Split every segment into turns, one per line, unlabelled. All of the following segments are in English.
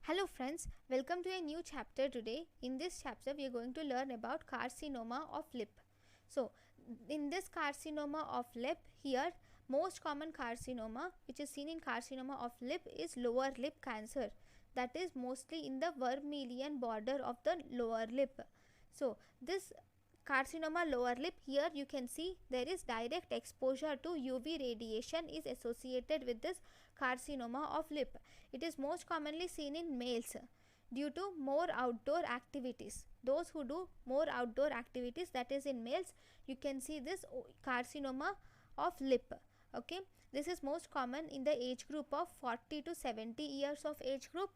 Hello friends, welcome to a new chapter today. In this chapter we are going to learn about carcinoma of lip. So in this carcinoma of lip, here most common carcinoma which is seen in carcinoma of lip is lower lip cancer, that is mostly in the vermilion border of the lower lip. So this carcinoma lower lip, here you can see there is direct exposure to UV radiation is associated with this carcinoma of lip. It is most commonly seen in males due to more outdoor activities. Those who do more outdoor activities, that is in males, you can see this carcinoma of lip. Okay, this is most common in the age group of 40 to 70 years of age group.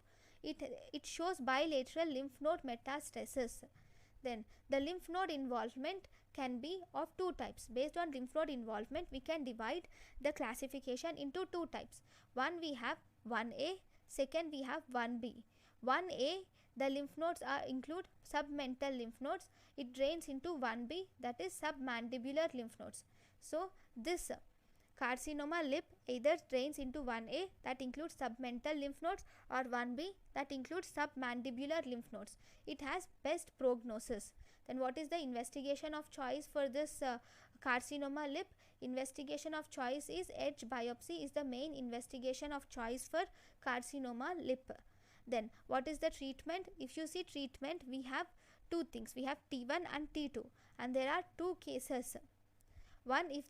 It shows bilateral lymph node metastasis. Then the lymph node involvement can be of two types. Based on lymph node involvement, we can divide the classification into two types. One we have 1A, second we have 1B. 1A, the lymph nodes include submental lymph nodes. It drains into 1B, that is submandibular lymph nodes. So this carcinoma lip either drains into 1A, that includes submental lymph nodes, or 1B, that includes submandibular lymph nodes. It has best prognosis. Then what is the investigation of choice for this carcinoma lip? Investigation of choice is edge biopsy is the main investigation of choice for carcinoma lip. Then what is the treatment? If you see treatment, we have two things. We have T1 and T2, and there are two cases. One, if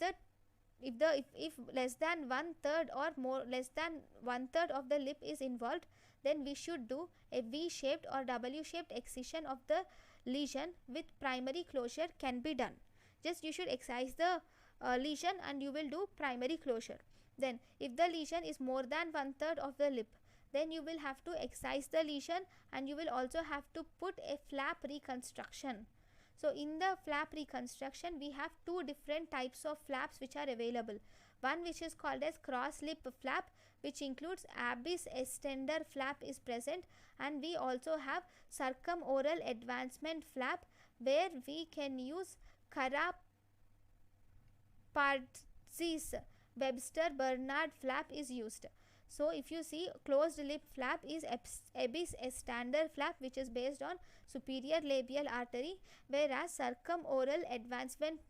less than 1/3 or more less than 1/3 of the lip is involved, then we should do a V-shaped or W-shaped excision of the lesion with primary closure can be done. Just you should excise the lesion and you will do primary closure. Then if the lesion is more than 1/3 of the lip, then you will have to excise the lesion and you will also have to put a flap reconstruction. So in the flap reconstruction, we have two different types of flaps which are available. One which is called as cross lip flap, which includes abyss extender flap is present, and we also have circumoral advancement flap where we can use Kara-Pardzis Webster Bernard flap is used. So if you see, closed lip flap is abyss extender flap, which is based on superior labial artery, whereas circumoral advancement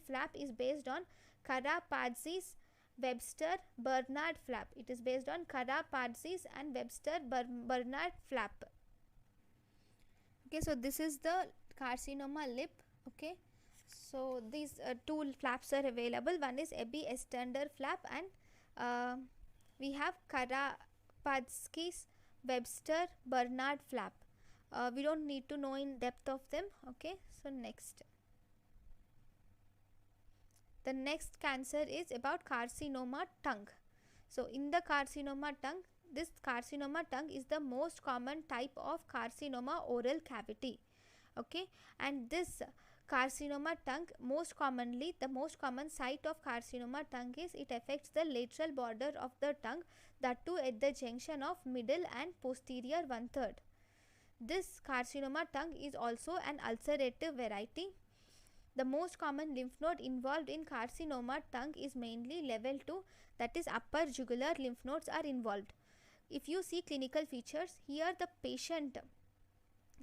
flap is based on Kara-Pardzis Webster Bernard flap. It is based on Kara-Pardzis and Webster Bernard flap. Okay, so this is the carcinoma lip. Okay, so these two flaps are available. One is abyss extender flap, and we have Kara-Pardzis Webster Bernard flap. We don't need to know in depth of them. Okay, so next. The next cancer is about carcinoma tongue. So in the carcinoma tongue, this carcinoma tongue is the most common type of carcinoma oral cavity. Okay, and this carcinoma tongue, the most common site of carcinoma tongue is it affects the lateral border of the tongue, that too at the junction of middle and posterior 1/3. This carcinoma tongue is also an ulcerative variety. The most common lymph node involved in carcinoma tongue is mainly level 2, that is upper jugular lymph nodes are involved. If you see clinical features, here the patient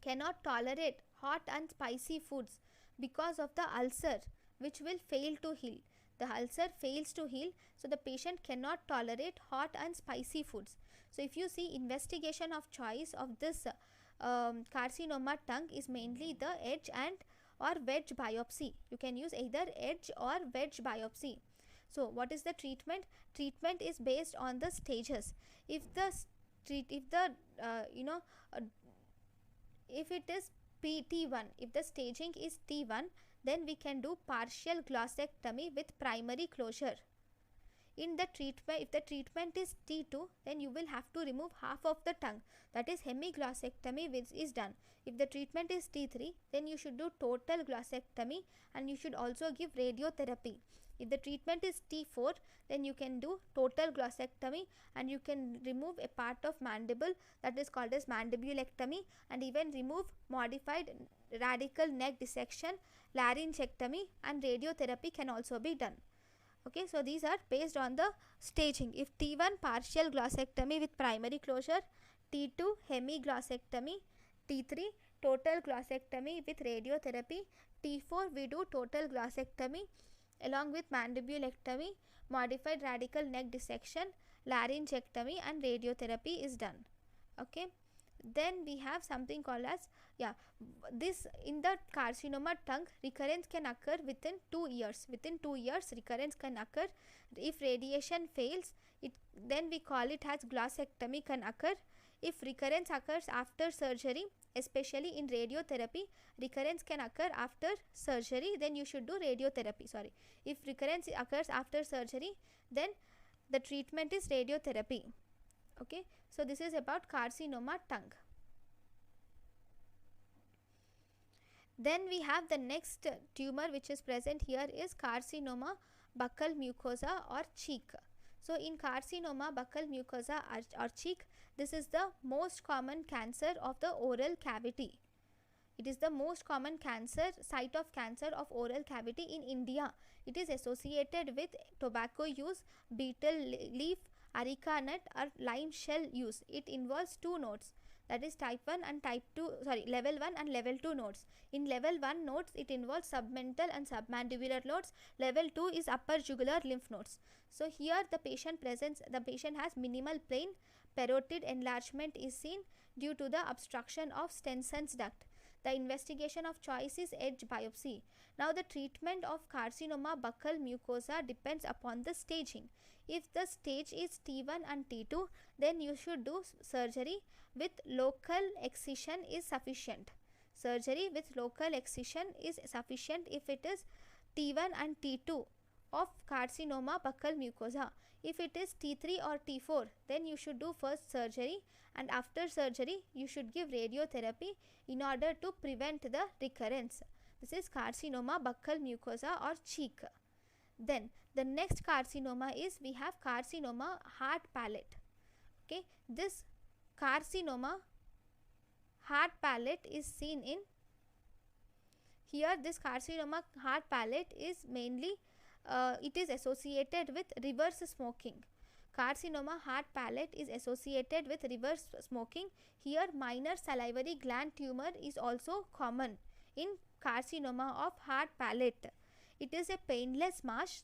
cannot tolerate hot and spicy foods because of the ulcer, which will fail to heal. The ulcer fails to heal, so the patient cannot tolerate hot and spicy foods. So if you see, investigation of choice of this carcinoma tongue is mainly the edge and or wedge biopsy. You can use either edge or wedge biopsy. So what is the treatment? Treatment is based on the stages. If it is T1, if the staging is T1, then we can do partial glossectomy with primary closure. In the treatment, if the treatment is T2, then you will have to remove half of the tongue, that is hemiglossectomy, which is done. If the treatment is T3, then you should do total glossectomy and you should also give radiotherapy. If the treatment is T4, then you can do total glossectomy and you can remove a part of mandible, that is called as mandibulectomy, and even remove modified radical neck dissection, laryngectomy, and radiotherapy can also be done. Okay, so these are based on the staging. If T1, partial glossectomy with primary closure, T2 hemiglossectomy, T3 total glossectomy with radiotherapy, T4 we do total glossectomy along with mandibulectomy, modified radical neck dissection, laryngectomy and radiotherapy is done. Okay, then we have something called as, this in the carcinoma tongue, recurrence can occur within 2 years. Within 2 years recurrence can occur. If radiation fails, then we call it as glossectomy can occur. If recurrence occurs after surgery, especially in radiotherapy, recurrence can occur after surgery, then you should do radiotherapy. If recurrence occurs after surgery, then the treatment is radiotherapy. Okay, so this is about carcinoma tongue. Then we have the next tumor which is present here is carcinoma buccal mucosa or cheek. So in carcinoma buccal mucosa or cheek, this is the most common cancer of the oral cavity. It is the most common site of cancer of oral cavity in India. It is associated with tobacco use, betel leaf, areca nut or lime shell use. It involves 2 nodes, that is type 1 and type 2, level 1 and level 2 nodes. In level 1 nodes, it involves submental and submandibular nodes. Level 2 is upper jugular lymph nodes. So here the patient has minimal plain parotid enlargement is seen due to the obstruction of Stenson's duct. The investigation of choice is edge biopsy. Now the treatment of carcinoma buccal mucosa depends upon the staging. If the stage is T1 and T2, then you should do surgery with local excision is sufficient. Surgery with local excision is sufficient if it is T1 and T2 of carcinoma buccal mucosa. If it is T3 or T4, then you should do first surgery, and after surgery you should give radiotherapy in order to prevent the recurrence. This is carcinoma buccal mucosa or cheek. Then the next carcinoma is, we have carcinoma hard palate. Okay, this carcinoma hard palate is seen in here. This carcinoma hard palate is mainly it is associated with reverse smoking. Carcinoma hard palate is associated with reverse smoking. Here minor salivary gland tumor is also common in carcinoma of hard palate. It is a painless mass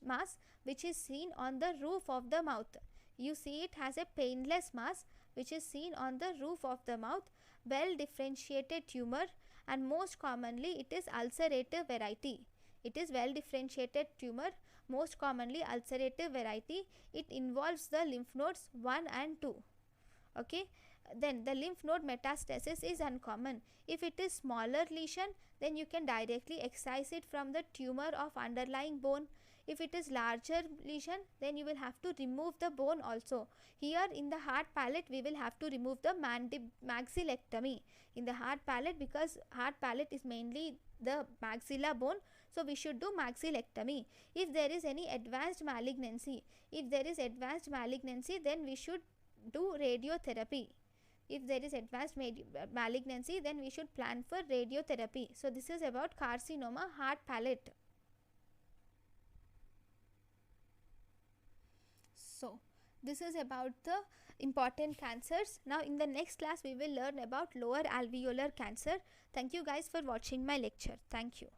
which is seen on the roof of the mouth. You see it has a painless mass which is seen on the roof of the mouth. Well differentiated tumor, and most commonly it is ulcerative variety. It is well differentiated tumor, most commonly ulcerative variety. It involves the lymph nodes 1 and 2. Okay, then the lymph node metastasis is uncommon. If it is smaller lesion, then you can directly excise it from the tumor of underlying bone. If it is larger lesion, then you will have to remove the bone also. Here in the hard palate, we will have to remove the maxillectomy in the hard palate, because hard palate is mainly the maxilla bone. So we should do maxillectomy. If there is any advanced malignancy, then we should do radiotherapy. If there is advanced malignancy, then we should plan for radiotherapy. So this is about carcinoma hard palate. So this is about the important cancers. Now in the next class we will learn about lower alveolar cancer. Thank you guys for watching my lecture. Thank you.